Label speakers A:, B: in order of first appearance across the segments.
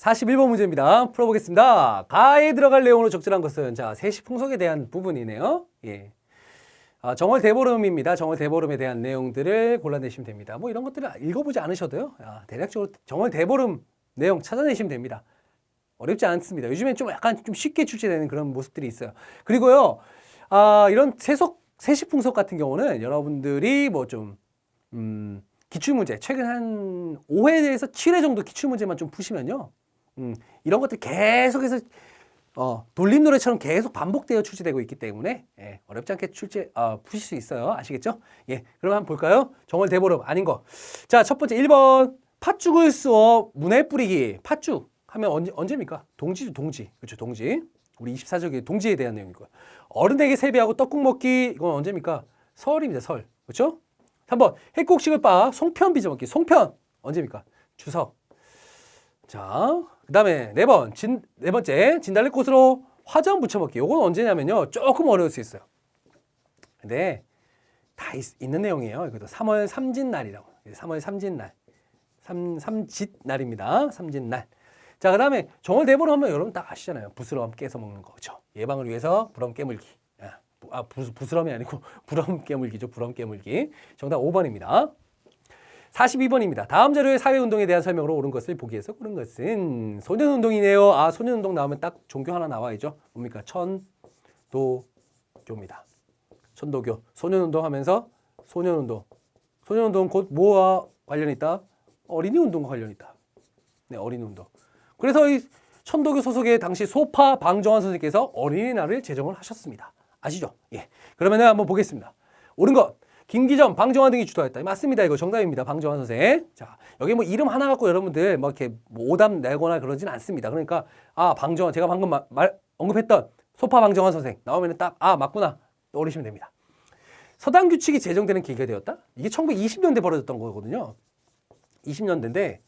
A: 41번 문제입니다. 풀어보겠습니다. 가에 들어갈 내용으로 적절한 것은 자, 세시풍속에 대한 부분이네요. 예. 정월 대보름입니다. 정월 대보름에 대한 내용들을 골라내시면 됩니다. 뭐 이런 것들을 읽어보지 않으셔도요. 대략적으로 정월 대보름 내용 찾아내시면 됩니다. 어렵지 않습니다. 요즘엔 좀 약간 좀 쉽게 출제되는 그런 모습들이 있어요. 그리고요, 이런 세시풍속 같은 경우는 여러분들이 뭐 좀, 기출문제, 최근 한 5회에서 7회 정도 기출문제만 좀 푸시면요. 이런 것들 계속해서 돌림 노래처럼 계속 반복되어 출제되고 있기 때문에 예, 어렵지 않게 푸실 수 있어요. 아시겠죠? 예, 그럼 한번 볼까요? 정월 대보름 아닌 거. 자, 첫 번째 1번 팥죽을 쑤어 문에 뿌리기. 팥죽 하면 언제입니까? 동지죠, 동지. 그렇죠, 동지. 우리 24절기 동지에 대한 내용이고요. 어른에게 세배하고 떡국 먹기. 이건 언제입니까? 설입니다, 설. 그렇죠? 3번 핵곡식을 빻아 송편 빚어 먹기. 송편 언제입니까? 추석. 자, 그 다음에 네 번째 진달래꽃으로 화전 부쳐먹기. 요건 언제냐면요, 조금 어려울 수 있어요. 근데 다 있는 내용이에요. 이것도 3월 삼진날이라고. 3월 삼진날. 삼짓날입니다. 삼짓날. 자, 그 다음에 정월 대보름 하면 여러분 다 아시잖아요. 부스럼 깨서 먹는 거. 그렇죠? 예방을 위해서 부럼 깨물기. 부스럼이 아니고 부럼 깨물기죠. 부럼 깨물기. 정답 5번입니다. 42번입니다. 다음 자료의 사회운동에 대한 설명으로 옳은 것을 보기에서 고른 것은 소년운동이네요. 소년운동 나오면 딱 종교 하나 나와야죠. 뭡니까? 천도교입니다. 천도교. 소년운동 하면서 소년운동. 소년운동 곧 뭐와 관련이 있다? 어린이운동과 관련이 있다. 네, 어린이운동. 그래서 이 천도교 소속의 당시 소파 방정환 선생님께서 어린이날을 제정을 하셨습니다. 아시죠? 예. 그러면 한번 보겠습니다. 옳은 것. 김기정, 방정환 등이 주도했다. 맞습니다. 이거 정답입니다. 방정환 선생. 자, 여기 뭐 이름 하나 갖고 여러분들 뭐 이렇게 뭐 오답 내거나 그러진 않습니다. 그러니까 방정환 제가 방금 언급했던 소파 방정환 선생 나오면은 딱 맞구나 떠올리시면 됩니다. 서당 규칙이 제정되는 계기가 되었다. 이게 1920년대 벌어졌던 거거든요. 20년대인데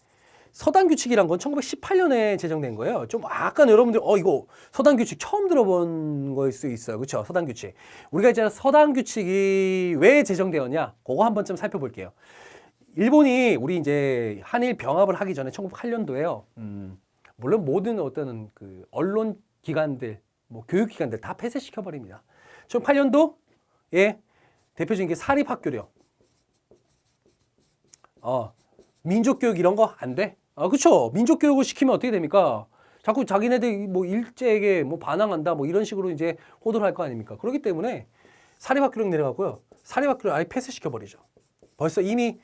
A: 서당 규칙이란 건 1918년에 제정된 거예요. 좀 약간 여러분들 이거 서당 규칙 처음 들어본 거일 수 있어요. 그렇죠? 서당 규칙. 우리가 이제 서당 규칙이 왜 제정되었냐? 그거 한 번쯤 살펴볼게요. 일본이 우리 이제 한일 병합을 하기 전에 1908년도에요. 물론 모든 어떤 그 언론 기관들, 뭐 교육 기관들 다 폐쇄시켜 버립니다. 1908년도에 대표적인 게 사립 학교래요. 민족 교육 이런 거 안 돼. 그쵸. 민족 교육을 시키면 어떻게 됩니까? 자꾸 자기네들 뭐 일제에게 뭐 반항한다 뭐 이런 식으로 이제 호도를 할 거 아닙니까? 그렇기 때문에 사립학교로 내려가고요. 사립학교를 아예 폐쇄시켜 버리죠. 벌써 이미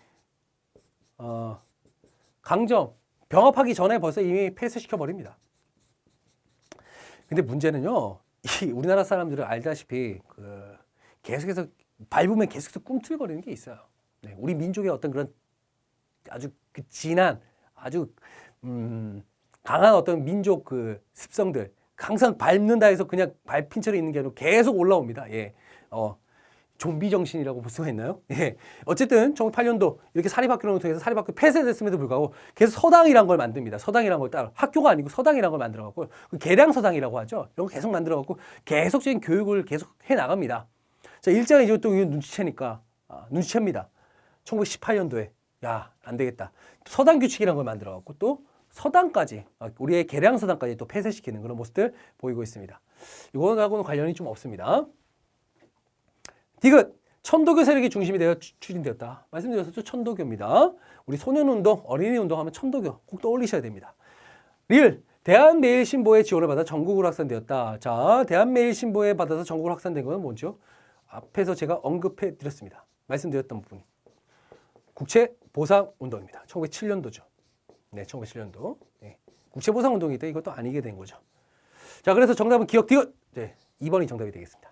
A: 강점 병합하기 전에 벌써 이미 폐쇄시켜 버립니다. 근데 문제는요. 이 우리나라 사람들은 알다시피 계속해서 밟으면 계속해서 꿈틀거리는 게 있어요. 네, 우리 민족의 어떤 그런 아주 진한 아주 강한 어떤 민족 습성들 항상 밟는다 해서 그냥 밟힌 채로 있는 게 아니라 계속 올라옵니다. 예, 좀비 정신이라고 볼 수가 있나요? 예, 어쨌든 1908년도 이렇게 사립학교를 통해서 사립학교 폐쇄됐음에도 불구하고 계속 서당이란 걸 만듭니다. 서당이란 걸 따로 학교가 아니고 서당이란 걸 만들어갖고 계량서당이라고 하죠. 이런 거 계속 만들어갖고 계속적인 교육을 계속 해 나갑니다. 자, 일제가 이제 또 눈치채니까 눈치챕니다. 1918년도에 야, 안 되겠다. 서당 규칙이라는 걸 만들어갖고 또 서당까지, 우리의 계량서당까지 또 폐쇄시키는 그런 모습들 보이고 있습니다. 이거하고는 관련이 좀 없습니다. 디귿, 천도교 세력이 중심이 되어 추진되었다. 말씀드렸었죠? 천도교입니다. 우리 소년운동, 어린이운동 하면 천도교 꼭 떠올리셔야 됩니다. 리을, 대한매일신보의 지원을 받아 전국으로 확산되었다. 자, 대한매일신보에 받아서 전국으로 확산된 것은 뭐죠? 앞에서 제가 언급해 드렸습니다. 말씀드렸던 부분이. 국채보상운동입니다. 1907년도죠. 네, 1907년도. 네. 국채보상운동이 때 이것도 아니게 된 거죠. 자, 그래서 정답은 기억 디귿. 네, 2번이 정답이 되겠습니다.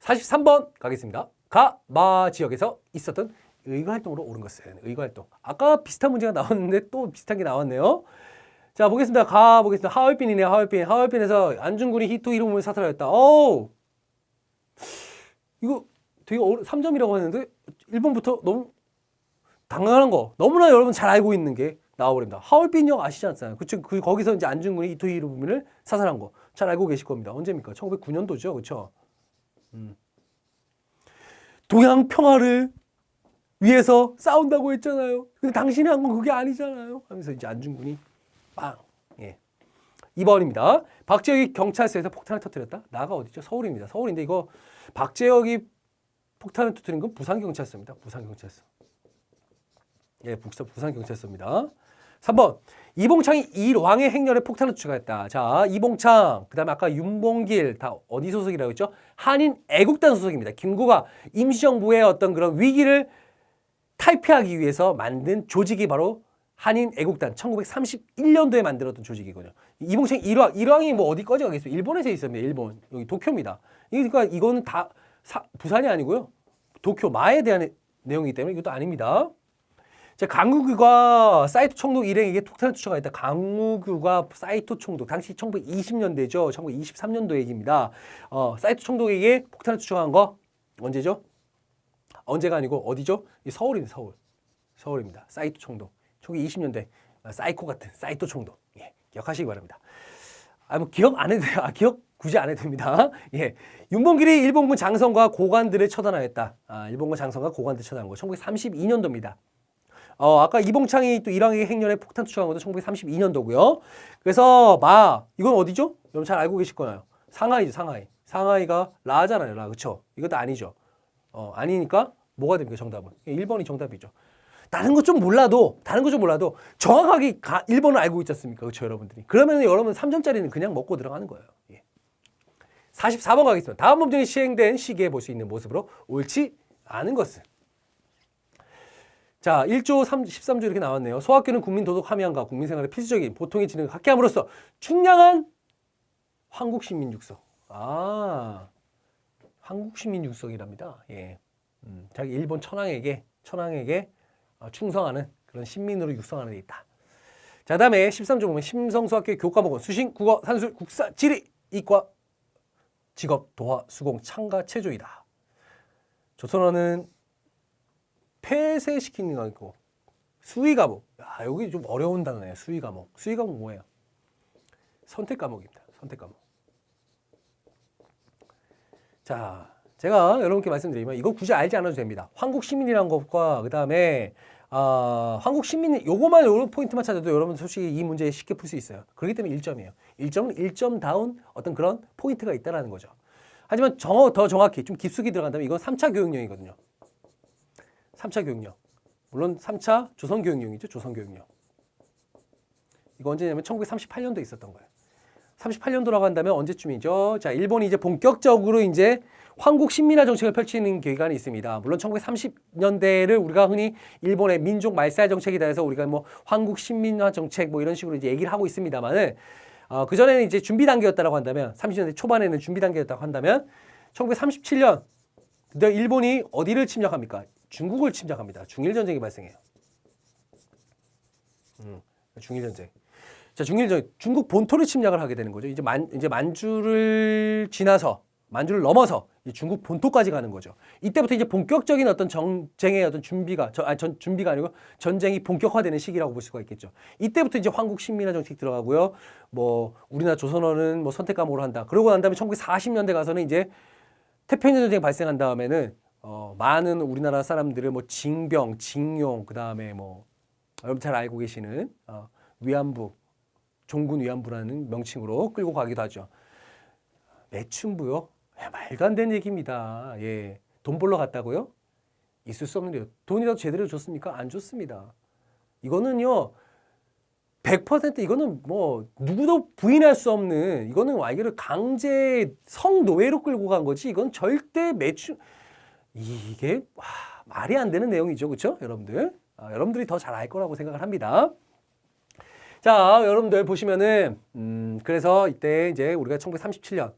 A: 43번 가겠습니다. 마 지역에서 있었던 의거활동으로 옳은 것은 의거활동. 아까 비슷한 문제가 나왔는데 또 비슷한 게 나왔네요. 자, 보겠습니다. 보겠습니다. 하얼빈이네요. 하얼빈. 하얼빈에서 안중근이 히토 히로부미를 사살하였다. 이거 되게 3점이라고 했는데 1번부터 너무 당연한 거 너무나 여러분 잘 알고 있는 게 나와버립니다. 하얼빈역 아시지 않나요? 거기서 이제 안중근이 히토 히로부미를 사살한 거 잘 알고 계실 겁니다. 언제입니까? 1909년도죠, 그렇죠? 동양 평화를 위해서 싸운다고 했잖아요. 근데 당신이 한 건 그게 아니잖아요. 하면서 이제 안중근이 빵 2번입니다. 박재혁이 경찰서에서 폭탄을 터뜨렸다. 나가 어디죠? 서울입니다. 서울인데 이거 박재혁이 폭탄을 터뜨린 건 부산경찰서입니다. 부산경찰서. 예, 부산경찰서입니다. 3번. 이봉창이 일왕의 행렬에 폭탄을 투척했다. 자, 이봉창, 그 다음에 아까 윤봉길, 다 어디 소속이라고 했죠? 한인 애국단 소속입니다. 김구가 임시정부의 어떤 그런 위기를 탈피하기 위해서 만든 조직이 바로 한인 애국단, 1931년도에 만들었던 조직이거든요. 이봉창 일왕이 뭐 어디 꺼져 가겠어요? 일본에서 있습니다. 일본. 여기 도쿄입니다. 그러니까 이거는 다 부산이 아니고요. 도쿄 마에 대한 내용이기 때문에 이것도 아닙니다. 자, 강우규가 사이토 총독 일행에게 폭탄을 투척하였다. 강우규가 사이토 총독, 당시 1920년대죠. 1923년도 얘기입니다. 사이토 총독에게 폭탄을 투척한 거 언제죠? 언제가 아니고 어디죠? 서울입니다. 서울입니다. 사이토 총독. 1920년대 사이코 같은 사이토 총독. 예, 기억하시기 바랍니다. 뭐 기억 안 해도 돼요. 기억 굳이 안 해도 됩니다. 예, 윤봉길이 일본군 장성과 고관들을 처단하였다. 일본군 장성과 고관들을 처단한 거 1932년도입니다. 아까 이봉창이 또 일왕의 행렬에 폭탄 투척한 것도 1932년도고요. 그래서 이건 어디죠? 여러분 잘 알고 계실 거예요. 상하이죠, 상하이. 상하이가 라잖아요, 라. 그렇죠? 이것도 아니죠. 아니니까 뭐가 됩니까, 정답은? 1번이 정답이죠. 다른 거 좀 몰라도 정확하게 1번을 알고 있지 않습니까? 그렇죠, 여러분들이. 그러면 여러분 3점짜리는 그냥 먹고 들어가는 거예요. 예. 44번 가겠습니다. 다음 법정이 시행된 시기에 볼 수 있는 모습으로 옳지 않은 것은. 자, 1조 13조 이렇게 나왔네요. 소학교는 국민 도덕 함양과 국민 생활의 필수적인 보통의 지능을 갖게함으로써 충량한 황국시민 육성. 황국시민 육성이랍니다. 예. 자기 일본 천황에게 충성하는 그런 신민으로 육성하는 데 있다. 자, 다음에 13조 보면 심성수학교의 교과목은 수신, 국어, 산술, 국사, 지리, 이과, 직업, 도화, 수공, 창가, 체조이다. 조선어는 폐쇄시키는 거 있고 수의 과목. 여기 좀 어려운 단어네요. 수의 과목. 수의 과목 뭐예요? 선택 과목입니다. 선택 과목. 자, 제가 여러분께 말씀드리면 이거 굳이 알지 않아도 됩니다. 한국 시민이라는 것과 그다음에 한국 시민 요거만 요런 포인트만 찾아도 여러분 솔직히 이 문제 쉽게 풀 수 있어요. 그렇기 때문에 1점이에요. 1점은 1점다운 어떤 그런 포인트가 있다라는 거죠. 하지만 더 정확히 좀 깊숙이 들어간다면 이건 3차 교육령이거든요. 3차 교육령. 물론 3차 조선교육령이죠. 조선교육령. 이거 언제냐면 1938년도에 있었던 거예요. 38년도라고 한다면 언제쯤이죠? 자, 일본이 이제 본격적으로 이제 황국 신민화 정책을 펼치는 기간이 있습니다. 물론 1930년대를 우리가 흔히 일본의 민족 말살 정책이다 해서 우리가 뭐 황국 신민화 정책 뭐 이런 식으로 이제 얘기를 하고 있습니다만은 그 전에는 이제 준비 단계였다라고 한다면 30년대 초반에는 준비 단계였다고 한다면 1937년 일본이 어디를 침략합니까? 중국을 침략합니다. 중일 전쟁이 발생해요. 중일 전쟁. 자, 중일전 중국 본토를 침략을 하게 되는 거죠. 이제 만주를 넘어서 중국 본토까지 가는 거죠. 이때부터 이제 본격적인 어떤 전쟁의 어떤 준비가 아니고 전쟁이 본격화되는 시기라고 볼 수가 있겠죠. 이때부터 이제 황국 신민화 정책 들어가고요. 뭐 우리나라 조선어는 뭐 선택 과목으로 한다. 그러고 난 다음에 1940년대 가서는 이제 태평양 전쟁이 발생한 다음에는 많은 우리나라 사람들을 뭐 징병, 징용, 그다음에 뭐 여러분 잘 알고 계시는 위안부, 종군 위안부라는 명칭으로 끌고 가기도 하죠. 매춘부요? 말도 안 되는 얘기입니다. 예. 돈 벌러 갔다고요? 있을 수 없는데요. 돈이라도 제대로 줬습니까? 안 줬습니다. 이거는요. 100% 이거는 뭐 누구도 부인할 수 없는 이거는 아이를 강제 성노예로 끌고 간 거지 이건 절대 이게 말이 안 되는 내용이죠. 그렇죠? 여러분들. 여러분들이 더 잘 알 거라고 생각을 합니다. 자, 여러분들 보시면은 그래서 이때 이제 우리가 1937년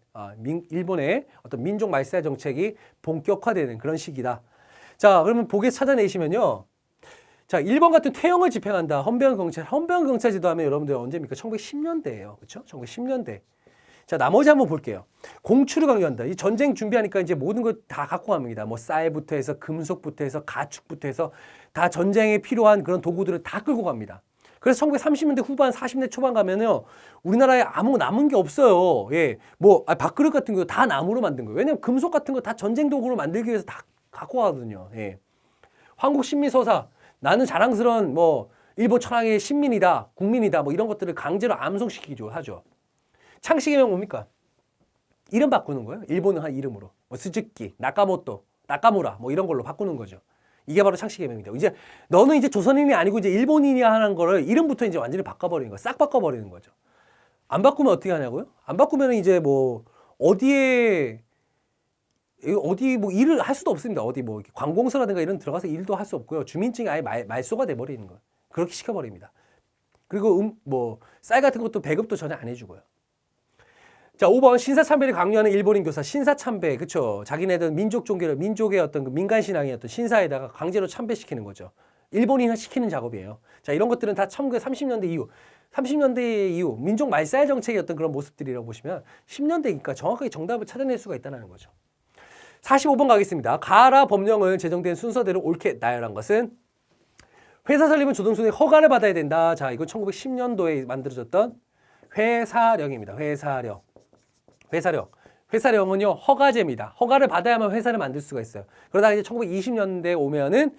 A: 일본의 어떤 민족 말살 정책이 본격화되는 그런 시기다. 자, 그러면 보게 찾아내시면요. 자, 1번 같은 퇴영을 집행한다. 헌병경찰제도 하면 여러분들 언제입니까? 1910년대예요. 그렇죠? 1910년대. 자, 나머지 한번 볼게요. 공추를 강조한다. 이 전쟁 준비하니까 이제 모든 걸 다 갖고 갑니다. 뭐 쌀부터 해서 금속부터 해서 가축부터 해서 다 전쟁에 필요한 그런 도구들을 다 끌고 갑니다. 그래서 1930년대 후반, 40년대 초반 가면요. 우리나라에 아무 남은 게 없어요. 예. 뭐, 밥그릇 같은 거 다 나무로 만든 거예요. 왜냐면 금속 같은 거 다 전쟁 도구로 만들기 위해서 다 갖고 가거든요. 예. 황국 신민서사. 나는 자랑스러운 뭐, 일본 천황의 신민이다, 국민이다, 뭐 이런 것들을 강제로 암송시키기도 하죠. 창씨 개명 뭡니까? 이름 바꾸는 거예요. 일본은 한 이름으로. 뭐 스즈키, 나카모토, 나카무라 뭐 이런 걸로 바꾸는 거죠. 이게 바로 창씨 개명입니다. 이제 너는 이제 조선인이 아니고 이제 일본인이야 하는 거를 이름부터 이제 완전히 바꿔버리는 거예요. 싹 바꿔버리는 거죠. 안 바꾸면 어떻게 하냐고요? 안 바꾸면 이제 뭐 어디 뭐 일을 할 수도 없습니다. 어디 뭐 관공서라든가 이런 들어가서 일도 할 수 없고요. 주민증이 아예 말소가 돼버리는 거예요. 그렇게 시켜버립니다. 그리고 뭐 쌀 같은 것도 배급도 전혀 안 해주고요. 자, 5번 신사참배를 강요하는 일본인 교사 신사참배, 그쵸? 자기네들 민족 종교를 민족의 어떤 그 민간 신앙이었던 신사에다가 강제로 참배시키는 거죠. 일본인화 시키는 작업이에요. 자, 이런 것들은 다 1930년대 이후 30년대 이후 민족 말살 정책이었던 그런 모습들이라고 보시면 10년대니까 정확하게 정답을 찾아낼 수가 있다는 거죠. 45번 가겠습니다. 가라 법령을 제정된 순서대로 옳게 나열한 것은 회사 설립은 조동순의 허가를 받아야 된다. 자, 이건 1910년도에 만들어졌던 회사령입니다. 회사령은요, 허가제입니다. 허가를 받아야만 회사를 만들 수가 있어요. 그러다가 이제 1920년대 오면은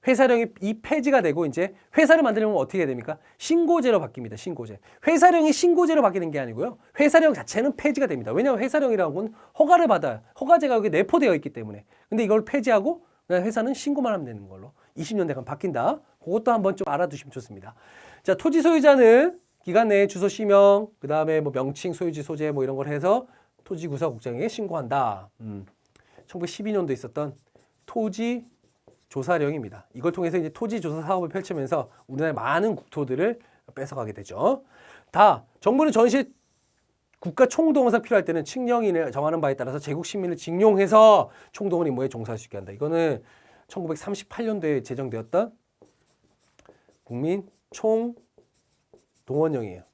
A: 회사령이 이 폐지가 되고 이제 회사를 만들려면 어떻게 해야 됩니까? 신고제로 바뀝니다. 신고제. 회사령이 신고제로 바뀌는 게 아니고요. 회사령 자체는 폐지가 됩니다. 왜냐하면 회사령이라는 건 허가를 받아요. 허가제가 여기 내포되어 있기 때문에. 근데 이걸 폐지하고 그냥 회사는 신고만 하면 되는 걸로 20년대가 바뀐다. 그것도 한번 좀 알아두시면 좋습니다. 자, 토지 소유자는 기간 내에 주소 시명, 그 다음에 뭐 명칭, 소유지, 소재 뭐 이런 걸 해서 토지구사국장에게 신고한다. 1912년도에 있었던 토지 조사령입니다. 이걸 통해서 이제 토지 조사 사업을 펼치면서 우리나라의 많은 국토들을 뺏어가게 되죠. 다 정부는 전시 국가 총동원상 필요할 때는 칙령인을 정하는 바에 따라서 제국 시민을 징용해서 총동원 임무에 종사할 수 있게 한다. 이거는 1938년도에 제정되었던 국민 총동원령이에요.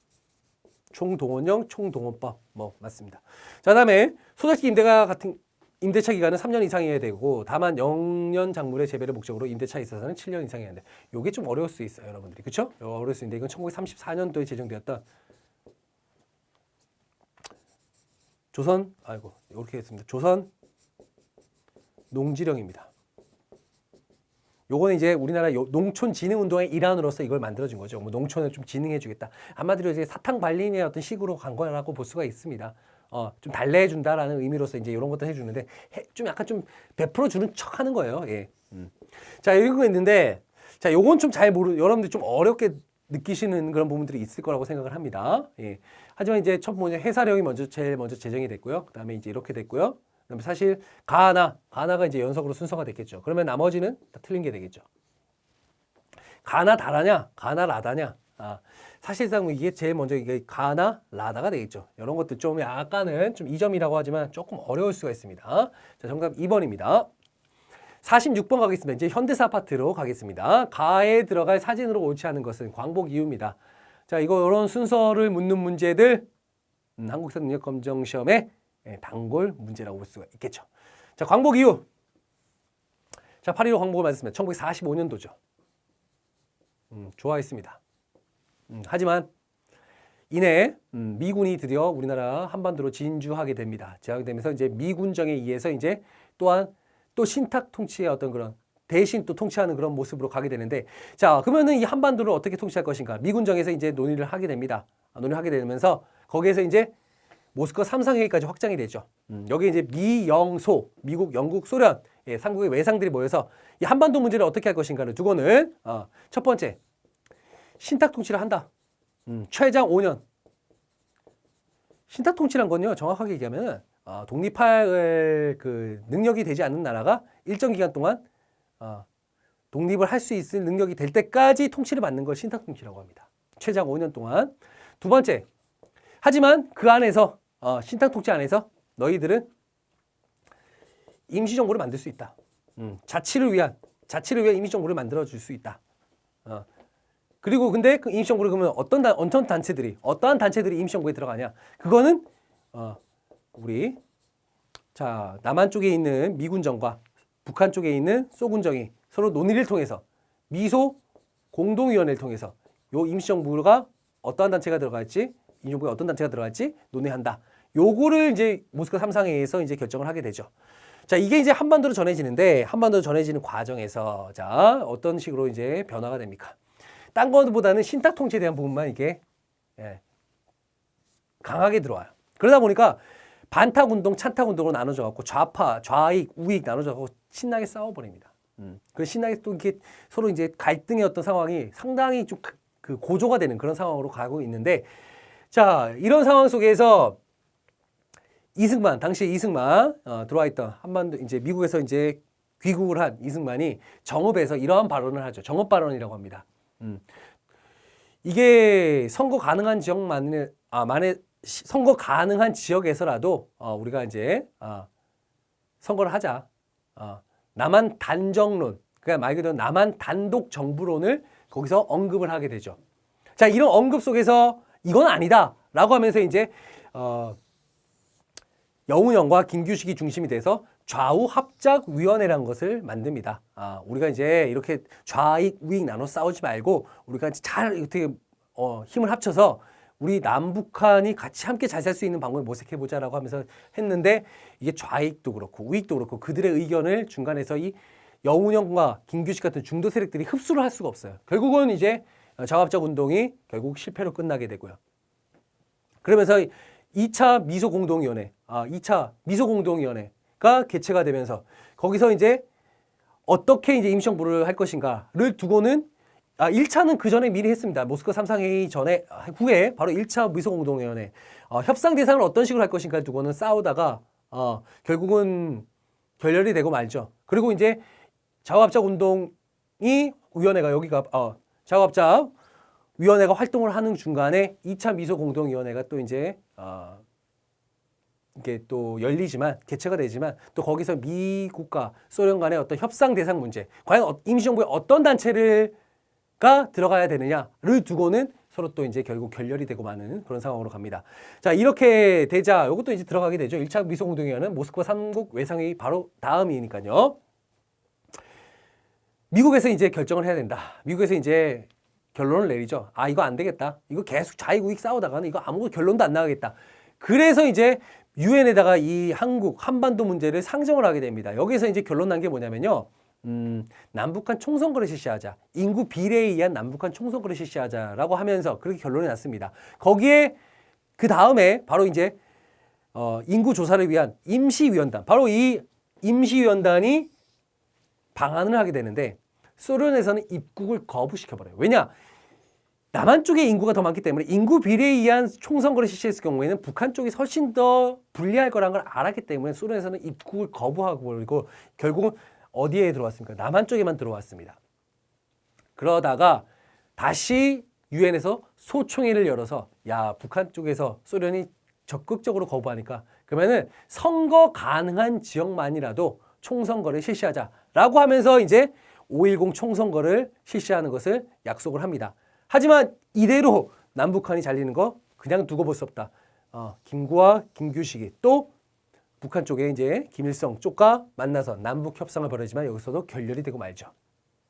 A: 총동원령, 총동원법 뭐 맞습니다. 자, 그다음에 소작지 임대가 같은 임대차 기간은 3년 이상이어야 되고 다만 영년 작물의 재배를 목적으로 임대차에 있어서는 7년 이상이어야 돼. 요게 좀 어려울 수 있어요, 여러분들이. 그렇죠? 어려울 수 있는데 이건 1934년도에 제정되었던 이렇게 했습니다. 조선 농지령입니다. 요거는 이제 우리나라 농촌 진흥 운동의 일환으로서 이걸 만들어준 거죠. 뭐 농촌을 좀 진흥해주겠다. 한마디로 이제 사탕 발림의 어떤 식으로 간 거라고 볼 수가 있습니다. 좀 달래준다라는 의미로서 이제 이런 것도 해주는데 좀 약간 좀 베풀어주는 척하는 거예요. 예. 자, 이거 있는데 자, 요건 좀 여러분들 좀 어렵게 느끼시는 그런 부분들이 있을 거라고 생각을 합니다. 예. 하지만 이제 첫 번째 회사령이 제일 먼저 제정이 됐고요. 그다음에 이제 이렇게 됐고요. 그다음에 사실 가나가 이제 연속으로 순서가 됐겠죠. 그러면 나머지는 다 틀린 게 되겠죠. 가나 다라냐, 가나 라다냐. 사실상 이게 제일 먼저 이게 가나 라다가 되겠죠. 이런 것들 좀 약간은 좀 이점이라고 하지만 조금 어려울 수가 있습니다. 자, 정답 2번입니다. 46번 가겠습니다. 이제 현대사 아파트로 가겠습니다. 가에 들어갈 사진으로 옳지 않은 것은 광복 이유입니다. 자, 이런 순서를 묻는 문제들 한국사 능력 검정 시험에 단골 문제라고 볼 수가 있겠죠. 자, 광복 이유. 자, 8.15 광복을 맞았습니다. 1945년도죠. 좋아했습니다. 하지만 이내 미군이 드디어 우리나라 한반도로 진주하게 됩니다. 제하되면서 이제 미군정에 의해서 이제 또한 또 신탁 통치의 어떤 그런 대신 또 통치하는 그런 모습으로 가게 되는데, 자, 그러면은 이 한반도를 어떻게 통치할 것인가? 미군정에서 이제 논의를 하게 됩니다. 논의하게 되면서 거기에서 이제 모스크바 3상회의까지 확장이 되죠. 여기 이제 미영소, 미국, 영국, 소련, 삼국의 외상들이 모여서 이 한반도 문제를 어떻게 할 것인가를 두고는 첫 번째 신탁 통치를 한다. 최장 5년. 신탁 통치란 건요, 정확하게 얘기하면 독립할 그 능력이 되지 않는 나라가 일정 기간 동안 독립을 할 수 있을 능력이 될 때까지 통치를 받는 걸 신탁 통치라고 합니다. 최장 5년 동안. 두 번째, 하지만 그 안에서 신탁 통치 안에서 너희들은 임시정부를 만들 수 있다. 자치를 위한 임시정부를 만들어 줄 수 있다. 그리고 근데 그 임시정부를 그러면 어떠한 단체들이 임시정부에 들어가냐? 그거는 우리 남한 쪽에 있는 미군정과 북한 쪽에 있는 소군정이 서로 논의를 통해서 미소 공동위원회를 통해서 요 임시정부가 어떠한 단체가 들어갈지, 임시정부가 어떤 단체가 들어갈지 논의한다. 요거를 이제 모스크바 3상회의에서 이제 결정을 하게 되죠. 자, 이게 이제 한반도로 전해지는데, 한반도로 전해지는 과정에서 자, 어떤 식으로 이제 변화가 됩니까? 딴 것보다는 신탁 통치에 대한 부분만 이게 강하게 들어와요. 그러다 보니까 반탁 운동, 찬탁 운동으로 나눠져 갖고 좌파, 좌익, 우익 나눠져 갖고 신나게 싸워버립니다. 그 신나게 또 이렇게 서로 이제 갈등의 어떤 상황이 상당히 좀 그 고조가 되는 그런 상황으로 가고 있는데, 자, 이런 상황 속에서 이승만, 당시 이승만 들어와 있던 한반도 이제 미국에서 이제 귀국을 한 이승만이 정읍에서 이러한 발언을 하죠. 정읍 발언이라고 합니다. 이게 선거 가능한 지역만에 선거 가능한 지역에서라도 우리가 이제 선거를 하자. 남한 단정론, 그러니까 말 그대로 남한 단독 정부론을 거기서 언급을 하게 되죠. 자, 이런 언급 속에서 이건 아니다라고 하면서 이제 여운형과 김규식이 중심이 돼서 좌우 합작위원회라는 것을 만듭니다. 우리가 이제 이렇게 좌익, 우익 나눠 싸우지 말고 우리가 잘 이렇게 힘을 합쳐서 우리 남북한이 같이 함께 잘 살 수 있는 방법을 모색해보자라고 하면서 했는데, 이게 좌익도 그렇고 우익도 그렇고 그들의 의견을 중간에서 이 여운형과 김규식 같은 중도 세력들이 흡수를 할 수가 없어요. 결국은 이제 좌합작 운동이 결국 실패로 끝나게 되고요. 그러면서 2차 미소공동위원회, 2차 미소공동위원회가 개최가 되면서 거기서 이제 어떻게 이제 임시정부를 할 것인가를 두고는 1차는 그 전에 미리 했습니다. 모스크바 3상회의 전에 후에 바로 1차 미소공동위원회 협상 대상을 어떤 식으로 할 것인가를 두고는 싸우다가 결국은 결렬이 되고 말죠. 그리고 이제 좌우합작 운동이 위원회가 여기가 좌우합작 위원회가 활동을 하는 중간에 2차 미소공동위원회가 또 이제 이게 또 열리지만 개최가 되지만 또 거기서 미국과 소련 간의 어떤 협상 대상 문제, 과연 임시정부에 어떤 단체가 들어가야 되느냐를 두고는 서로 또 이제 결국 결렬이 되고 마는 그런 상황으로 갑니다. 자, 이렇게 되자 이것도 이제 들어가게 되죠. 1차 미소공동위원회는 모스크바 3국 외상회의 바로 다음이니까요. 미국에서 이제 결정을 해야 된다. 미국에서 이제 결론을 내리죠. 이거 안 되겠다. 이거 계속 좌익 우익 싸우다가는 이거 아무것도 결론도 안 나가겠다. 그래서 이제 유엔에다가 이 한반도 문제를 상정을 하게 됩니다. 여기서 이제 결론 난 게 뭐냐면요. 남북한 총선거를 실시하자. 인구 비례에 의한 남북한 총선거를 실시하자라고 하면서 그렇게 결론이 났습니다. 거기에 그 다음에 바로 이제 인구 조사를 위한 임시위원단, 바로 이 임시위원단이 방한을 하게 되는데 소련에서는 입국을 거부시켜버려요. 왜냐? 남한 쪽에 인구가 더 많기 때문에 인구 비례에 의한 총선거를 실시했을 경우에는 북한 쪽이 훨씬 더 불리할 거라는 걸 알았기 때문에 소련에서는 입국을 거부하고 버리고 결국은 어디에 들어왔습니까? 남한 쪽에만 들어왔습니다. 그러다가 다시 유엔에서 소총회를 열어서 북한 쪽에서 소련이 적극적으로 거부하니까 그러면은 선거 가능한 지역만이라도 총선거를 실시하자라고 하면서 이제 5.10 총선거를 실시하는 것을 약속을 합니다. 하지만 이대로 남북한이 잘리는 거 그냥 두고 볼 수 없다. 김구와 김규식이 또 북한 쪽에 이제 김일성 쪽과 만나서 남북 협상을 벌이지만 여기서도 결렬이 되고 말죠.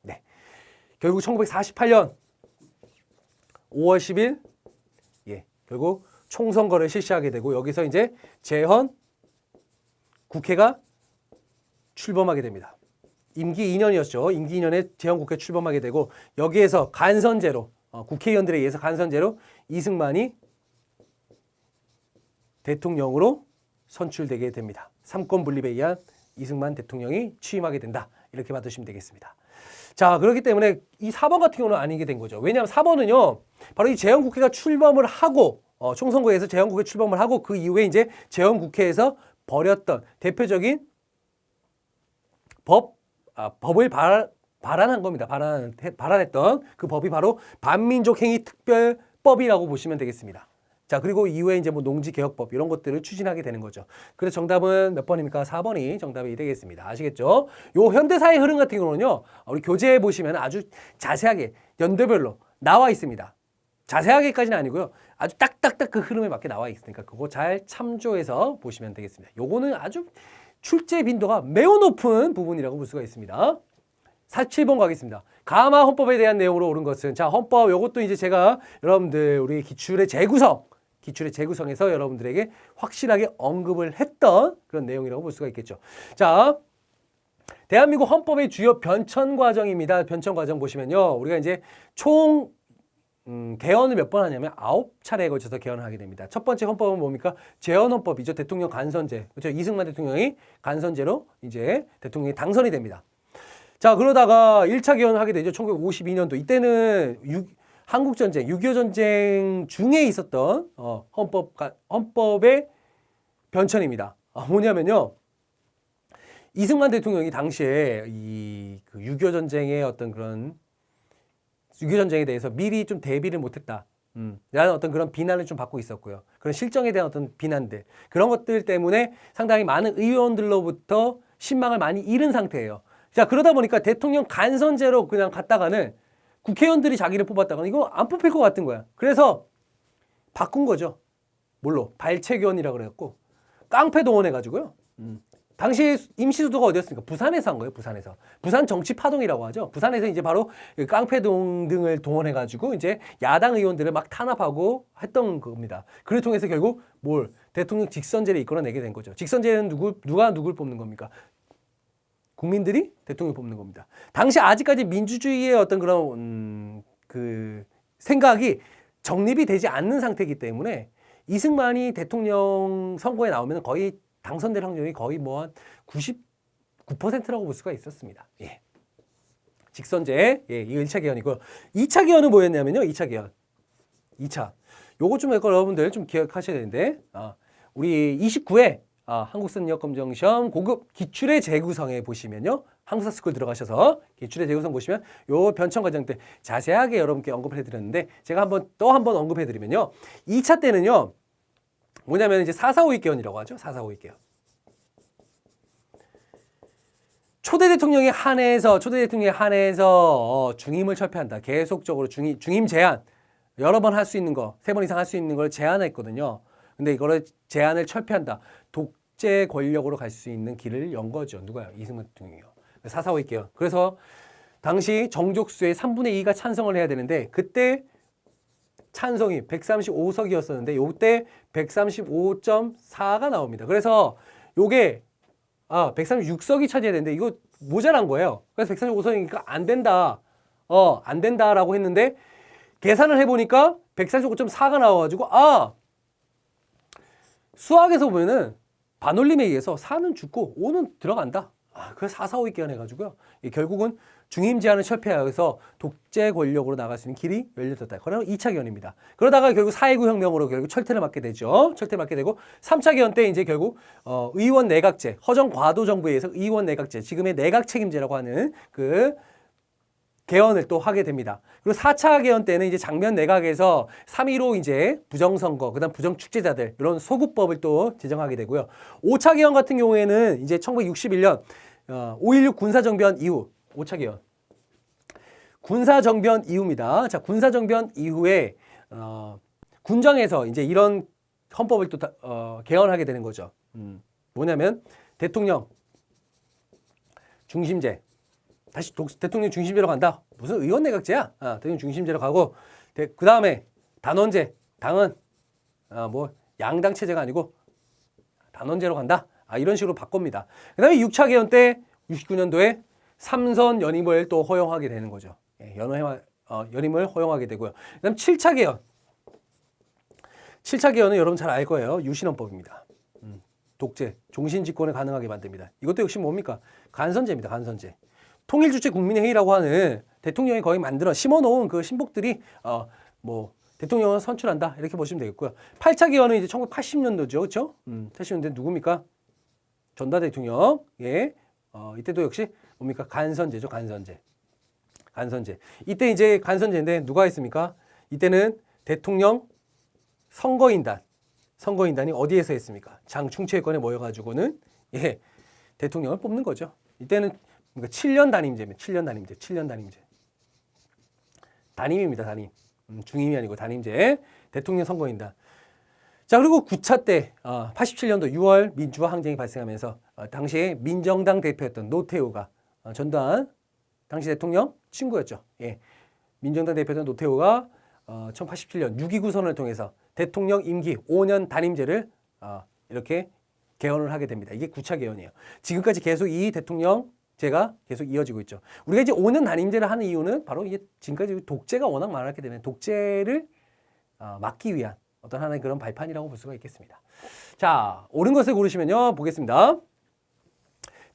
A: 네. 결국 1948년 5월 10일 결국 총선거를 실시하게 되고 여기서 이제 재헌 국회가 출범하게 됩니다. 임기 2년이었죠. 임기 2년에 재헌국회 출범하게 되고 여기에서 간선제로 국회의원들에 의해서 간선제로 이승만이 대통령으로 선출되게 됩니다. 삼권 분립에 의한 이승만 대통령이 취임하게 된다. 이렇게 받으시면 되겠습니다. 자, 그렇기 때문에 이 4번 같은 경우는 아니게 된 거죠. 왜냐하면 4번은요. 바로 이 재헌국회가 출범을 하고 총선거에서 재헌국회 출범을 하고 그 이후에 이제 재헌국회에서 벌였던 대표적인 법을 발안한 겁니다. 발안했던 그 법이 바로 반민족행위특별법이라고 보시면 되겠습니다. 자, 그리고 이후에 이제 뭐 농지개혁법 이런 것들을 추진하게 되는 거죠. 그래서 정답은 몇 번입니까? 4번이 정답이 되겠습니다. 아시겠죠? 요 현대사의 흐름 같은 경우는요, 우리 교재에 보시면 아주 자세하게 연도별로 나와 있습니다. 자세하게까지는 아니고요. 아주 딱딱딱 그 흐름에 맞게 나와 있으니까 그거 잘 참조해서 보시면 되겠습니다. 요거는 아주 출제 빈도가 매우 높은 부분이라고 볼 수가 있습니다. 47번 가겠습니다. 가마 헌법에 대한 내용으로 옳은 것은, 자, 헌법 요것도 이제 제가 여러분들 우리 기출의 재구성에서 여러분들에게 확실하게 언급을 했던 그런 내용이라고 볼 수가 있겠죠. 자, 대한민국 헌법의 주요 변천 과정입니다. 변천 과정 보시면요. 우리가 이제 총 개헌을 몇 번 하냐면 9차례에 걸쳐서 개헌을 하게 됩니다. 첫 번째 헌법은 뭡니까? 재헌헌법이죠. 대통령 간선제. 그렇죠. 이승만 대통령이 간선제로 이제 대통령이 당선이 됩니다. 자, 그러다가 1차 개헌을 하게 되죠. 1952년도. 이때는 한국전쟁, 6.25 전쟁 중에 있었던 헌법의 변천입니다. 뭐냐면요. 이승만 대통령이 당시에 그 6.25 전쟁의 어떤 그런 6.25 전쟁에 대해서 미리 좀 대비를 못했다. 라는 어떤 그런 비난을 좀 받고 있었고요. 그런 실정에 대한 어떤 비난들. 그런 것들 때문에 상당히 많은 의원들로부터 신망을 많이 잃은 상태예요. 자, 그러다 보니까 대통령 간선제로 그냥 갔다가는 국회의원들이 자기를 뽑았다가는 이거 안 뽑힐 것 같은 거야. 그래서 바꾼 거죠. 뭘로? 발췌견이라고 그래갖고 깡패 동원해가지고요. 당시 임시수도가 어디였습니까? 부산에서 한 거예요. 부산에서. 부산 정치파동이라고 하죠. 부산에서 이제 바로 깡패동 등을 동원해가지고 이제 야당 의원들을 막 탄압하고 했던 겁니다. 그를 통해서 결국 대통령 직선제를 이끌어내게 된 거죠. 직선제는 누가 누굴 뽑는 겁니까? 국민들이 대통령 뽑는 겁니다. 당시 아직까지 민주주의의 어떤 그런 그 생각이 정립이 되지 않는 상태이기 때문에 이승만이 대통령 선거에 나오면 거의 당선될 확률이 거의 뭐 한 99%라고 볼 수가 있었습니다. 예. 직선제, 예, 이 1차 개헌이고 2차 개헌은 뭐였냐면요. 2차 개헌. 2차. 요거 좀 여러분들 좀 기억하셔야 되는데 우리 29회 한국선역검정시험 고급 기출의 재구성에 보시면요. 한국사스쿨 들어가셔서 기출의 재구성 보시면 요 변천 과정 때 자세하게 여러분께 언급을 해드렸는데 제가 또 한 번 언급해드리면요. 2차 때는요. 뭐냐면 이제 4.4.5.2 개헌이라고 하죠. 4.4.5.2 개헌. 초대 대통령에 한해서 중임을 철폐한다. 계속적으로 중임 제한 여러 번 할 수 있는 거, 3번 이상 할 수 있는 걸 제한했거든요. 근데 이거를 제한을 철폐한다. 독재 권력으로 갈 수 있는 길을 연 거죠. 누가요? 이승만 대통령이요. 4.4.5.2 개헌. 그래서 당시 정족수의 3분의 2가 찬성을 해야 되는데 그때 찬성이 135석이었었는데 요때 135.4가 나옵니다. 그래서 요게 136석이 차지해야 되는데 이거 모자란 거예요. 그래서 135석이니까 안 된다. 안 된다라고 했는데 계산을 해보니까 135.4가 나와가지고 수학에서 보면은 반올림에 의해서 4는 죽고 5는 들어간다. 그래서 4.4.5.2 개헌 해가지고요. 결국은 중임 제한을 철폐하여서 독재 권력으로 나갈 수 있는 길이 열려졌다. 그러면 2차 개헌입니다. 그러다가 결국 4.19 혁명으로 결국 철퇴를 맞게 되죠. 철퇴를 맞게 되고 3차 개헌 때 이제 결국 의원 내각제, 허정 과도 정부에 의해서 의원 내각제, 지금의 내각 책임제라고 하는 그 개헌을 또 하게 됩니다. 그리고 4차 개헌 때는 이제 장면 내각에서 3.15 이제 부정선거, 그다음 부정축제자들 이런 소구법을 또 제정하게 되고요. 5차 개헌 같은 경우에는 이제 1961년 5.16 군사정변 이후 5차 개헌. 군사정변 이후입니다. 자, 군사정변 이후에 군정에서 이제 이런 헌법을 또 개헌하게 되는 거죠. 뭐냐면 대통령 중심제. 다시 대통령 중심제로 간다. 무슨 의원 내각제야? 대통령 중심제로 가고 그 다음에 단원제, 당은 뭐 양당 체제가 아니고 단원제로 간다. 이런 식으로 바꿉니다. 그 다음에 6차 개헌 때 69년도에 3선 연임을 또 허용하게 되는 거죠. 예, 연임을 허용하게 되고요. 그 다음 7차 개헌. 7차 개헌은 여러분 잘 알 거예요. 유신헌법입니다. 독재, 종신집권을 가능하게 만듭니다. 이것도 역시 뭡니까? 간선제입니다. 간선제. 통일주체 국민회의라고 하는 대통령이 거의 심어놓은 그 신복들이 대통령을 선출한다. 이렇게 보시면 되겠고요. 8차 개헌은 이제 1980년도죠. 그렇죠? 80년대 누굽니까? 전두환 대통령. 예. 이때도 역시 뭡니까? 간선제죠. 간선제. 이때 이제 간선제인데 누가 했습니까? 이때는 대통령 선거인단이 어디에서 했습니까? 장충체권에 모여가지고는 대통령을 뽑는 거죠. 이때는 그러니까 7년 단임제입니다. 7년 단임제. 단임입니다. 단임. 중임이 아니고 단임제. 대통령 선거인단. 자, 그리고 9차 때 87년도 6월 민주화 항쟁이 발생하면서 당시에 민정당 대표였던 노태우가 전두환 당시 대통령 친구였죠. 예. 민정당 대표였던 노태우가 1987년 6.29 선언을 통해서 대통령 임기 5년 단임제를 이렇게 개헌을 하게 됩니다. 이게 9차 개헌이에요. 지금까지 계속 이 대통령 독재가 계속 이어지고 있죠. 우리가 이제 5년 단임제를 하는 이유는 바로 이게 지금까지 독재가 워낙 많았기 때문에 독재를 막기 위한 어떤 하나의 그런 발판이라고 볼 수가 있겠습니다. 자, 옳은 것을 고르시면요. 보겠습니다.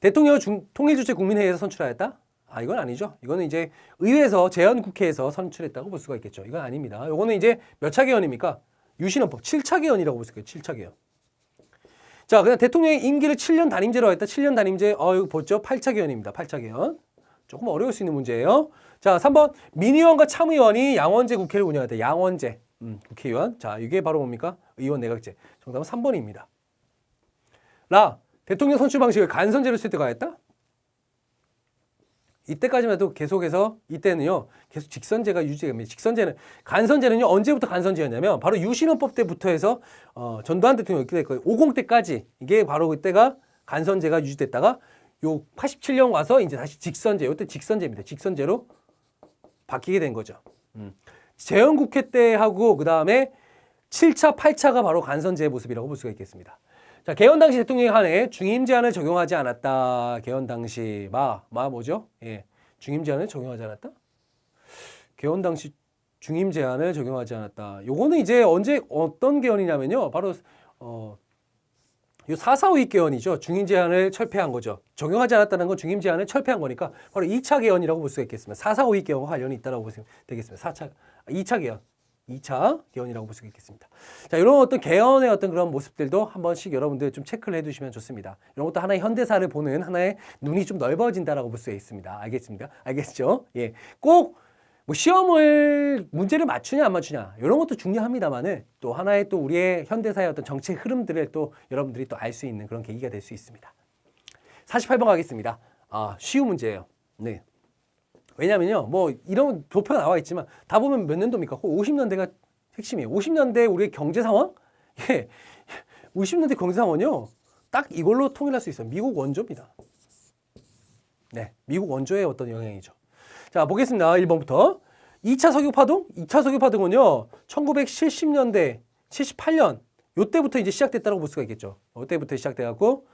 A: 대통령 통일주체 국민회의에서 선출하였다? 이건 아니죠. 이거는 이제 의회에서 재헌국회에서 선출했다고 볼 수가 있겠죠. 이건 아닙니다. 이거는 이제 몇 차 개헌입니까? 유신헌법 7차 개헌이라고 볼 수 있겠죠. 7차 개헌. 자, 그냥 대통령의 임기를 7년 단임제로 했다. 7년 단임제, 이거 보죠. 8차 개헌입니다. 8차 개헌. 조금 어려울 수 있는 문제예요. 자, 3번. 민의원과 참의원이 양원제 국회를 운영했다. 양원제. 국회의원. 자, 이게 바로 뭡니까? 의원 내각제. 정답은 3번입니다. 라. 대통령 선출 방식을 간선제로 채택하였다? 이때까지만 해도 계속해서 이때는요 계속 직선제가 유지됩니다. 직선제는 간선제는요 언제부터 간선제였냐면 바로 유신헌법 때부터 해서 전두환 대통령이 됐고요. 50 때까지 이게 바로 그때가 간선제가 유지됐다가 요 87년 와서 이제 다시 직선제, 이때 직선제입니다. 직선제로 바뀌게 된 거죠. 재헌국회 때 하고 그 다음에 7차, 8차가 바로 간선제의 모습이라고 볼 수가 있겠습니다. 자, 개헌 당시 대통령이 한해 중임 제한을 적용하지 않았다. 개헌 당시 뭐죠? 예, 중임 제한을 적용하지 않았다. 개헌 당시 중임 제한을 적용하지 않았다. 요거는 이제 언제 어떤 개헌이냐면요, 바로 요 4.4.5 개헌이죠. 중임 제한을 철폐한 거죠. 적용하지 않았다는 건 중임 제한을 철폐한 거니까 바로 2차 개헌이라고 볼 수가 있겠습니다. 4.4.5 개헌과 관련이 있다라고 보시면 되겠습니다. 2차 개헌. 2차 개헌이라고 볼 수 있겠습니다. 자, 이런 어떤 개헌의 어떤 그런 모습들도 한 번씩 여러분들 좀 체크를 해두시면 좋습니다. 이런 것도 하나의 현대사를 보는 하나의 눈이 좀 넓어진다라고 볼 수 있습니다. 알겠습니까? 알겠죠? 예, 꼭 뭐 시험을 문제를 맞추냐 안 맞추냐 이런 것도 중요합니다만은 또 하나의 또 우리의 현대사의 어떤 정책 흐름들을 또 여러분들이 또 알 수 있는 그런 계기가 될 수 있습니다. 48번 가겠습니다. 쉬운 문제예요. 네. 왜냐면요, 뭐, 이런 도표가 나와 있지만, 다 보면 몇 년도입니까? 50년대가 핵심이에요. 50년대 우리의 경제 상황? 예. 50년대 경제 상황은요, 딱 이걸로 통일할 수 있어요. 미국 원조입니다. 네. 미국 원조의 어떤 영향이죠. 자, 보겠습니다. 1번부터. 2차 석유파동? 2차 석유파동은요, 1970년대, 78년, 요때부터 이제 시작됐다고 볼 수가 있겠죠. 요때부터 시작돼갖고,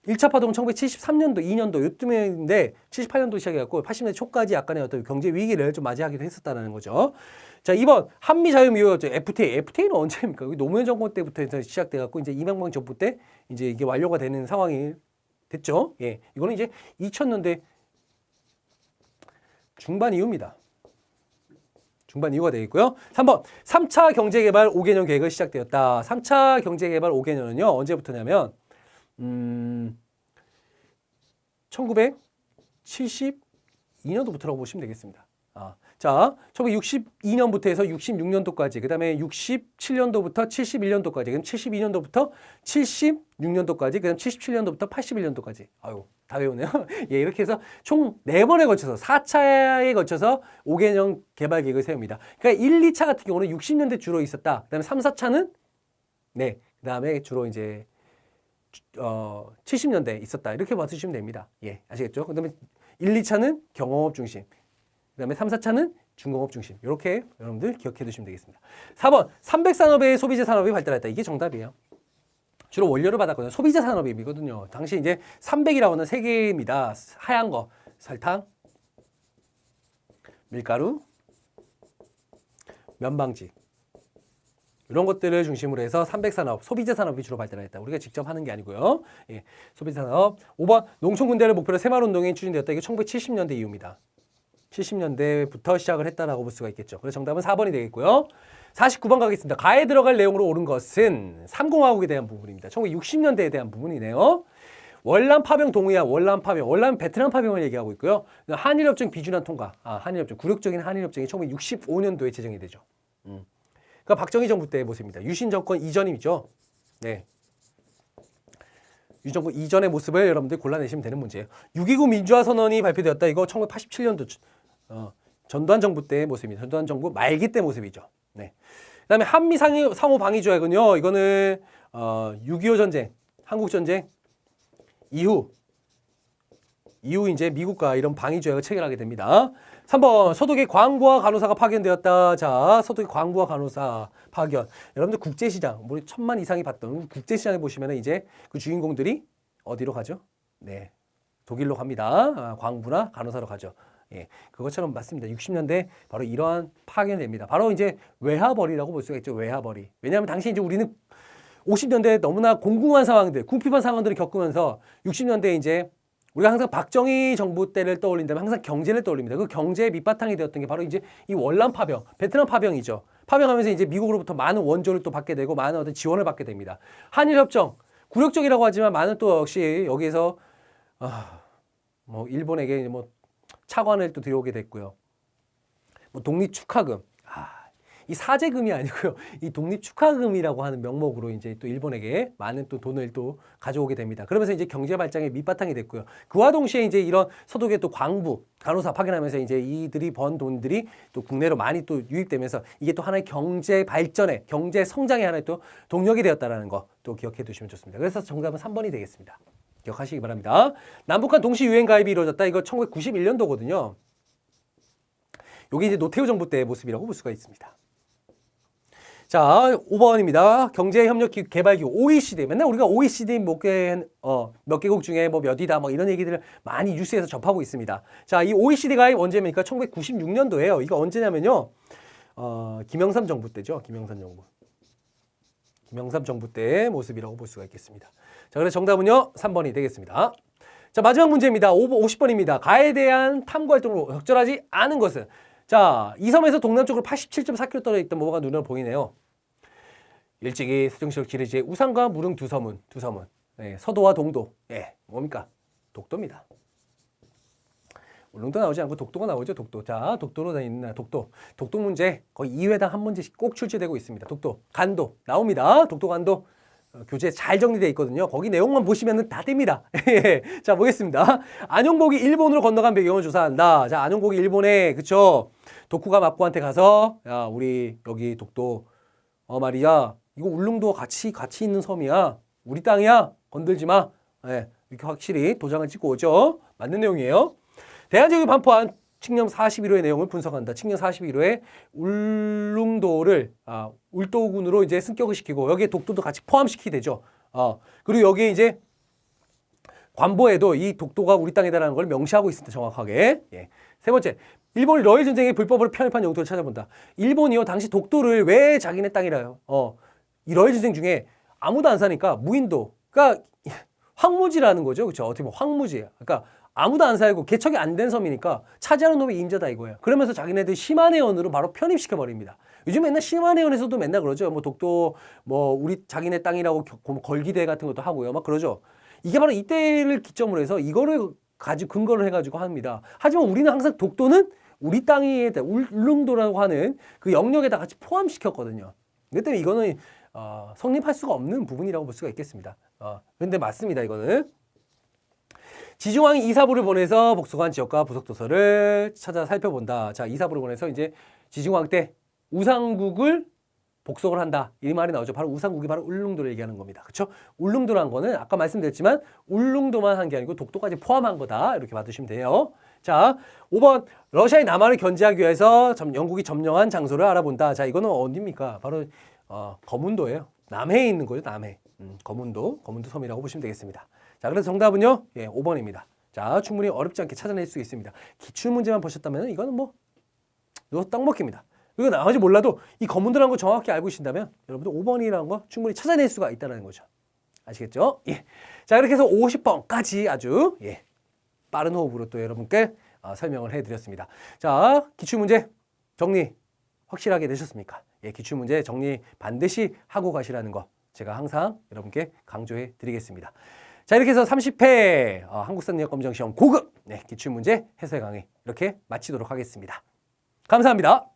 A: 1차 파동은 1973년도, 2년도 요쯤인데 78년도 시작해갖고 80년대 초까지 약간의 어떤 경제 위기를 좀 맞이하기도 했었다는 거죠. 자, 2번 한미 자유무역협정 FTA. FTA는 언제입니까? 노무현 정권 때부터 해서 시작돼갖고 이제 이명박 정부 때 이제 이게 완료가 되는 상황이 됐죠. 예, 이거는 이제 2000년대 중반 이후입니다. 중반 이후가 되겠고요. 3번 3차 경제개발 5개년 계획을 시작되었다. 3차 경제개발 5개년은요 언제부터냐면 1972년도부터라고 보시면 되겠습니다. 자, 1962년부터 해서 66년도까지, 그 다음에 67년도부터 71년도까지, 그럼 72년도부터 76년도까지, 그 다음 77년도부터 81년도까지. 아유, 다 외우네요. 예, 이렇게 해서 총 4번에 걸쳐서 4차에 걸쳐서 5개년 개발 계획을 세웁니다. 그러니까 1, 2차 같은 경우는 60년대 주로 있었다. 그 다음에 3, 4차는 네, 그 다음에 주로 이제 70년대에 있었다. 이렇게 봐주시면 됩니다. 예, 아시겠죠? 그 다음에 1, 2차는 경공업 중심. 그 다음에 3, 4차는 중공업 중심. 이렇게 여러분들 기억해 두시면 되겠습니다. 4번, 300산업의 소비재 산업이 발달했다. 이게 정답이에요. 주로 원료를 받았거든요. 소비재 산업이거든요. 당시 이제 300이라고 하는 세 개입니다. 하얀 거, 설탕, 밀가루, 면방지. 이런 것들을 중심으로 해서 300산업, 소비재 산업이 주로 발달했다. 우리가 직접 하는 게 아니고요. 예, 소비재 산업. 5번, 농촌군대를 목표로 새마을운동이 추진되었다. 이게 1970년대 이후입니다. 70년대부터 시작을 했다라고 볼 수가 있겠죠. 그래서 정답은 4번이 되겠고요. 49번 가겠습니다. 가에 들어갈 내용으로 옳은 것은 3공화국에 대한 부분입니다. 1960년대에 대한 부분이네요. 월남 파병 동의안, 월남 파병, 월남 베트남 파병을 얘기하고 있고요. 한일협정 비준안 통과, 한일협정, 굴욕적인 한일협정이 1965년도에 제정이 되죠. 그러니까 박정희 정부 때의 모습입니다. 유신 정권 이전이죠. 네. 유신 정권 이전의 모습을 여러분들 골라내시면 되는 문제예요. 6.29 민주화 선언이 발표되었다. 이거 1987년도 전두환 정부 때의 모습입니다. 전두환 정부 말기 때 모습이죠. 네. 그다음에 한미 상호 방위 조약은요. 이거는 6.25 전쟁, 한국 전쟁 이후 이제 미국과 이런 방위 조약을 체결하게 됩니다. 3번 서독의 광부와 간호사가 파견되었다. 자, 서독의 광부와 간호사 파견. 여러분들 국제시장, 우리 1000만 이상이 봤던 국제시장에 보시면 이제 그 주인공들이 어디로 가죠? 네, 독일로 갑니다. 광부나 간호사로 가죠. 예, 그것처럼 맞습니다. 60년대 바로 이러한 파견이 됩니다. 바로 이제 외화벌이라고 볼 수가 있죠. 외화벌이. 왜냐하면 당시 이제 우리는 50년대에 너무나 공공한 상황들, 궁핍한 상황들을 겪으면서 60년대에 이제 우리가 항상 박정희 정부 때를 떠올린다면 항상 경제를 떠올립니다. 그 경제의 밑바탕이 되었던 게 바로 이제 이 월남 파병, 베트남 파병이죠. 파병하면서 이제 미국으로부터 많은 원조를 또 받게 되고 많은 어떤 지원을 받게 됩니다. 한일협정, 굴욕적이라고 하지만 많은 또 역시 여기에서 뭐 일본에게 뭐 차관을 또 들여오게 됐고요. 뭐 독립축하금. 이 사제금이 아니고요. 이 독립축하금이라고 하는 명목으로 이제 또 일본에게 많은 또 돈을 또 가져오게 됩니다. 그러면서 이제 경제 발전의 밑바탕이 됐고요. 그와 동시에 이제 이런 서독의 또 광부, 간호사 파견하면서 이제 이들이 번 돈들이 또 국내로 많이 또 유입되면서 이게 또 하나의 경제 발전의, 경제 성장의 하나의 또 동력이 되었다라는 거 또 기억해 두시면 좋습니다. 그래서 정답은 3번이 되겠습니다. 기억하시기 바랍니다. 남북한 동시 유엔 가입이 이루어졌다. 이거 1991년도거든요. 이게 이제 노태우 정부 때의 모습이라고 볼 수가 있습니다. 자, 5번입니다. 경제협력개발기구 OECD. 맨날 우리가 OECD 몇 개국 중에 뭐 몇이다 뭐 이런 얘기들을 많이 뉴스에서 접하고 있습니다. 자, 이 OECD 가입 언제입니까? 1996년도예요. 이거 언제냐면요. 김영삼 정부 때죠. 김영삼 정부 때의 모습이라고 볼 수가 있겠습니다. 자, 그래서 정답은요. 3번이 되겠습니다. 자, 마지막 문제입니다. 50번입니다. 가에 대한 탐구 활동으로 적절하지 않은 것은? 자, 이 섬에서 동남쪽으로 87.4km 떨어져 있던 뭐가 눈으로 보이네요. 일찍이 세종시록 지리지의 우산과 무릉 두 섬은 예, 서도와 동도. 예, 뭡니까? 독도입니다. 울릉도 나오지 않고 독도가 나오죠. 독도. 자, 독도로 있는 독도 문제 거의 2회당 한 문제씩 꼭 출제되고 있습니다. 독도, 간도 나옵니다. 독도, 간도. 교재에 잘 정리되어 있거든요. 거기 내용만 보시면 다 됩니다. 자, 보겠습니다. 안용복이 일본으로 건너간 배경을 조사한다. 자, 안용복이 일본에, 그쵸? 도쿠가 막부한테 가서, 야, 우리 여기 독도, 말이야. 이거 울릉도 같이 있는 섬이야. 우리 땅이야. 건들지 마. 예, 이렇게 확실히 도장을 찍고 오죠. 맞는 내용이에요. 대한제국이 반포한 칙령 41호의 내용을 분석한다. 칙령 41호에 울릉도를 울도군으로 이제 승격을 시키고 여기에 독도도 같이 포함시키게 되죠. 그리고 여기에 이제 관보에도 이 독도가 우리 땅이다라는 걸 명시하고 있습니다. 정확하게. 예. 세 번째, 일본이 러일 전쟁의 불법으로 편입한 용도를 찾아본다. 일본이요 당시 독도를 왜 자기네 땅이라요? 이 러일 전쟁 중에 아무도 안 사니까 무인도, 그러니까 황무지라는 거죠. 그렇죠? 어떻게 보면 황무지예요. 그러니까 아무도 안 살고 개척이 안 된 섬이니까 차지하는 놈이 임자다 이거예요. 그러면서 자기네들 심한해원으로 바로 편입시켜 버립니다. 요즘 맨날 심한해원에서도 맨날 그러죠. 뭐 독도 뭐 우리 자기네 땅이라고 걸기대 같은 것도 하고요. 막 그러죠. 이게 바로 이때를 기점으로 해서 이거를 가지고 근거를 해가지고 합니다. 하지만 우리는 항상 독도는 우리 땅에 울릉도라고 하는 그 영역에다 같이 포함시켰거든요. 그렇기 때문에 이거는 성립할 수가 없는 부분이라고 볼 수가 있겠습니다. 그런데 맞습니다. 이거는. 지중왕이 이사부를 보내서 복속한 지역과 부속도서를 찾아 살펴본다. 자, 이사부를 보내서 이제 지중왕 때 우상국을 복속을 한다. 이 말이 나오죠. 바로 우상국이 바로 울릉도를 얘기하는 겁니다. 그렇죠? 울릉도라는 거는 아까 말씀드렸지만 울릉도만 한 게 아니고 독도까지 포함한 거다. 이렇게 봐두시면 돼요. 자, 5번 러시아의 남한을 견제하기 위해서 영국이 점령한 장소를 알아본다. 자, 이거는 어디입니까? 바로 거문도예요. 남해에 있는 거죠. 남해. 거문도 섬이라고 보시면 되겠습니다. 자, 그래서 정답은요, 예, 5번입니다. 자, 충분히 어렵지 않게 찾아낼 수 있습니다. 기출 문제만 보셨다면 이거는 뭐 이거 딱 먹힙니다. 그리고 나머지 몰라도 이 거문도라는 거 정확히 알고 계신다면 여러분들 5번이라는 거 충분히 찾아낼 수가 있다는 거죠. 아시겠죠? 예. 자, 이렇게 해서 50번까지 아주 빠른 호흡으로 또 여러분께 설명을 해드렸습니다. 자, 기출 문제 정리 확실하게 되셨습니까? 예, 기출 문제 정리 반드시 하고 가시라는 거 제가 항상 여러분께 강조해 드리겠습니다. 자, 이렇게 해서 30회 한국사능력검정시험 고급 기출문제 해설 강의 이렇게 마치도록 하겠습니다. 감사합니다.